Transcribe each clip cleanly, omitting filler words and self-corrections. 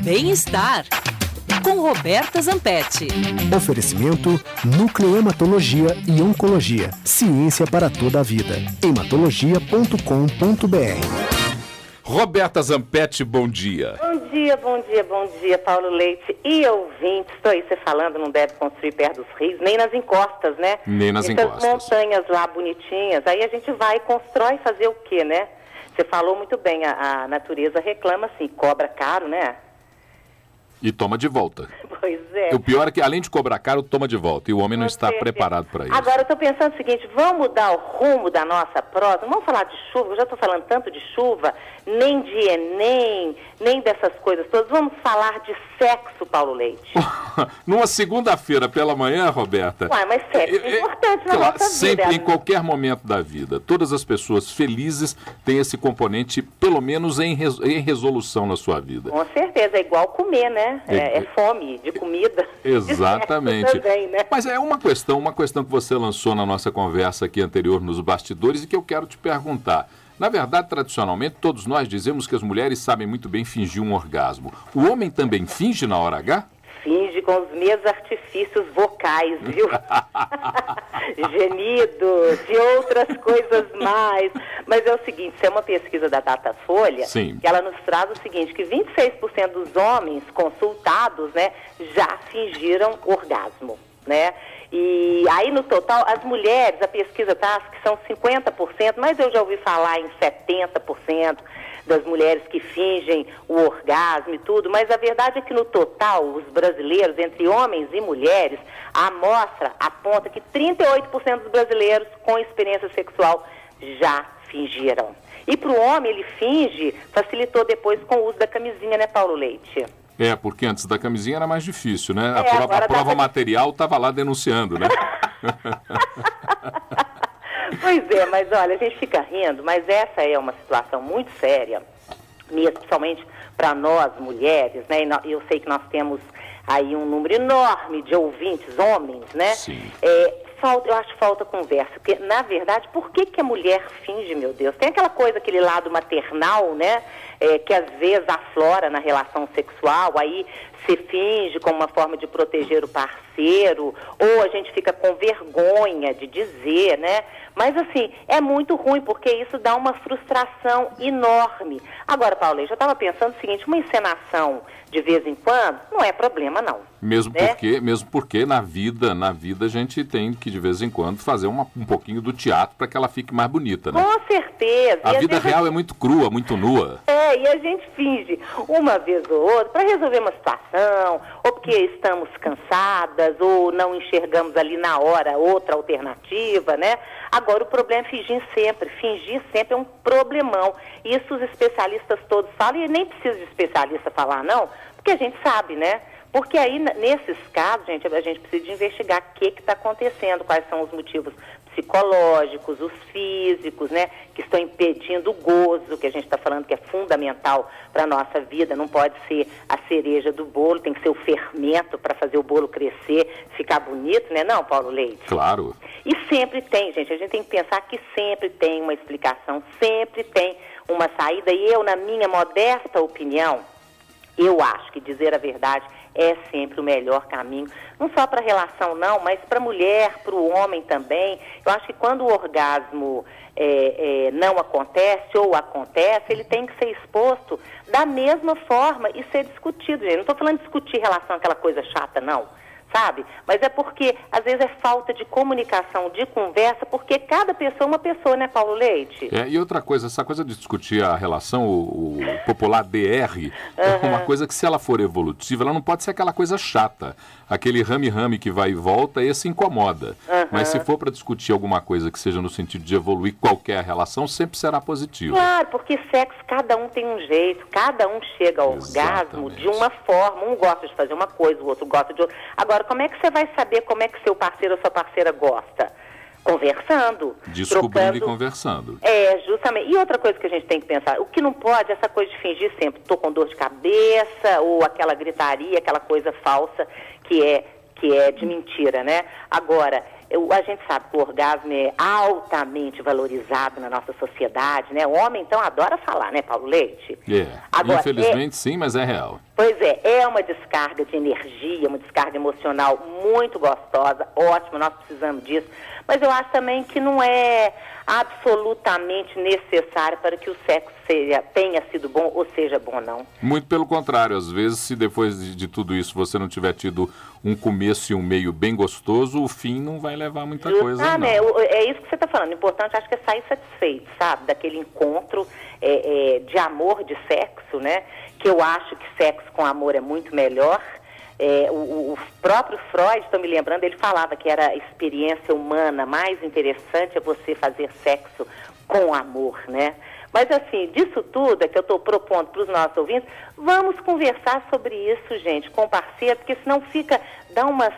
Bem-estar com Roberta Zampetti. Oferecimento Nucleohematologia e Oncologia. Ciência para toda a vida. Hematologia.com.br. Roberta Zampetti, bom dia. Bom dia, Paulo Leite e ouvintes. Estou aí, você falando, não deve construir perto dos rios, nem nas encostas, né? Nem nas encostas. Montanhas lá bonitinhas, aí a gente vai e constrói fazer o quê, né? Você falou muito bem, a natureza reclama assim, cobra caro, né? E toma de volta. Pois é. O pior é que, além de cobrar caro, toma de volta. E o homem não está preparado para isso. Agora, eu estou pensando o seguinte, vamos mudar o rumo da nossa prosa? Não vamos falar de chuva, eu já estou falando tanto de chuva, nem de Enem, nem dessas coisas todas. Vamos falar de sexo, Paulo Leite. Numa segunda-feira pela manhã, Roberta... Uai, mas sexo é importante na nossa vida. Sempre, em qualquer momento da vida. Todas as pessoas felizes têm esse componente, pelo menos em resolução na sua vida. Com certeza, é igual comer, né? É fome de comida. Exatamente. Também, né? Mas é uma questão que você lançou na nossa conversa aqui anterior nos bastidores e que eu quero te perguntar. Na verdade, tradicionalmente, todos nós dizemos que as mulheres sabem muito bem fingir um orgasmo. O homem também finge na hora H? Finge com os mesmos artifícios vocais, viu? Gemidos e outras coisas mais. Mas é o seguinte, isso é uma pesquisa da Datafolha, Sim. Que ela nos traz o seguinte, que 26% dos homens consultados, né, já fingiram orgasmo, né? E aí, no total, as mulheres, a pesquisa tá que são 50%, mas eu já ouvi falar em 70% das mulheres que fingem o orgasmo e tudo, mas a verdade é que no total, os brasileiros, entre homens e mulheres, a amostra aponta que 38% dos brasileiros com experiência sexual já fingiram. E para o homem, ele finge, facilitou depois com o uso da camisinha, né, Paulo Leite? É, porque antes da camisinha era mais difícil, né? A prova material estava lá denunciando, né? Pois é, mas olha, a gente fica rindo, mas essa é uma situação muito séria, mesmo, principalmente para nós, mulheres, né? E eu sei que nós temos aí um número enorme de ouvintes, homens, né? Sim. Eu acho que falta conversa, porque, na verdade, por que a mulher finge, meu Deus? Tem aquela coisa, aquele lado maternal, né? Que às vezes aflora na relação sexual, aí se finge como uma forma de proteger o parceiro, ou a gente fica com vergonha de dizer, né? Mas assim, é muito ruim, porque isso dá uma frustração enorme. Agora, Paulo, eu já estava pensando o seguinte, uma encenação de vez em quando não é problema, não. Mesmo porque na vida a gente tem que, de vez em quando, fazer um pouquinho do teatro para que ela fique mais bonita, né? Com certeza. A vida real é muito crua, muito nua. E a gente finge uma vez ou outra para resolver uma situação, ou porque estamos cansadas, ou não enxergamos ali na hora outra alternativa, né? Agora, o problema é fingir sempre. Fingir sempre é um problemão. Isso os especialistas todos falam, e nem precisa de especialista falar, não, porque a gente sabe, né? Porque aí, nesses casos, gente, a gente precisa de investigar o que está acontecendo, quais são os motivos psicológicos, os físicos, né, que estão impedindo o gozo, que a gente está falando que é fundamental para a nossa vida, não pode ser a cereja do bolo, tem que ser o fermento para fazer o bolo crescer, ficar bonito, né, não, Paulo Leite? Claro. E sempre tem, gente, a gente tem que pensar que sempre tem uma explicação, sempre tem uma saída, e eu, na minha modesta opinião, eu acho que dizer a verdade é sempre o melhor caminho, não só para a relação não, mas para a mulher, para o homem também. Eu acho que quando o orgasmo não acontece ou acontece, ele tem que ser exposto da mesma forma e ser discutido. Gente. Não estou falando de discutir relação àquela coisa chata, não. Sabe? Mas é porque, às vezes, é falta de comunicação, de conversa, porque cada pessoa é uma pessoa, né, Paulo Leite? E outra coisa, essa coisa de discutir a relação, o popular DR, é uma coisa que, se ela for evolutiva, ela não pode ser aquela coisa chata. Aquele rame-rame que vai e volta, esse incomoda. Mas se for para discutir alguma coisa que seja no sentido de evoluir qualquer relação, sempre será positivo. Claro, porque sexo, cada um tem um jeito, cada um chega ao orgasmo de uma forma. Um gosta de fazer uma coisa, o outro gosta de outra. Agora, como é que você vai saber como é que seu parceiro ou sua parceira gosta? Conversando. Descobrindo e conversando. Justamente. E outra coisa que a gente tem que pensar, o que não pode é essa coisa de fingir sempre, tô com dor de cabeça, ou aquela gritaria, aquela coisa falsa que é de mentira, né? Agora, a gente sabe que o orgasmo é altamente valorizado na nossa sociedade, né? O homem, então, adora falar, né, Paulo Leite? Agora, infelizmente, sim, mas é real. Pois é uma descarga de energia, uma descarga emocional muito gostosa, ótimo, nós precisamos disso. Mas eu acho também que não é absolutamente necessário para que o sexo tenha sido bom ou seja bom, não. Muito pelo contrário, às vezes, se depois de tudo isso você não tiver tido um começo e um meio bem gostoso, o fim não vai levar muita coisa, não. É isso que você está falando. O importante, acho que é sair satisfeito, sabe? Daquele encontro de amor, de sexo, né? Que eu acho que sexo com amor é muito melhor. O próprio Freud, estou me lembrando, ele falava que era a experiência humana mais interessante é você fazer sexo com amor, né? Mas assim, disso tudo é que eu estou propondo para os nossos ouvintes, vamos conversar sobre isso, gente, com o parceiro, porque senão dá uma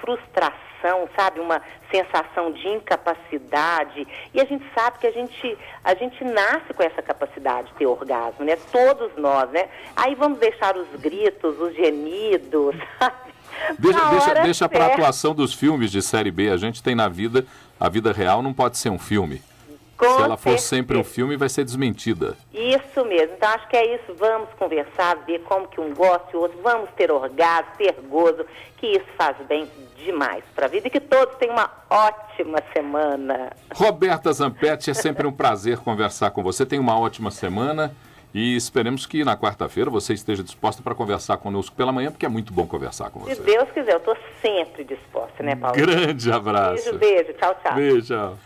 frustração, sabe? Uma sensação de incapacidade. E a gente sabe que a gente nasce com essa capacidade de ter orgasmo, né? Todos nós, né? Aí vamos deixar os gritos, os gemidos, sabe? Deixa para a atuação dos filmes de série B. A gente tem na vida, a vida real não pode ser um filme. Se ela for sempre um filme, vai ser desmentida. Isso mesmo. Então, acho que é isso. Vamos conversar, ver como que um gosta e o outro. Vamos ter orgasmo, ter gozo, que isso faz bem demais para a vida. E que todos tenham uma ótima semana. Roberta Zampetti, é sempre um prazer conversar com você. Tenha uma ótima semana. E esperemos que na quarta-feira você esteja disposta para conversar conosco pela manhã, porque é muito bom conversar com você. Se Deus quiser, eu estou sempre disposta, né, Paulo? Grande abraço. Beijo. Tchau, tchau. Beijo, tchau.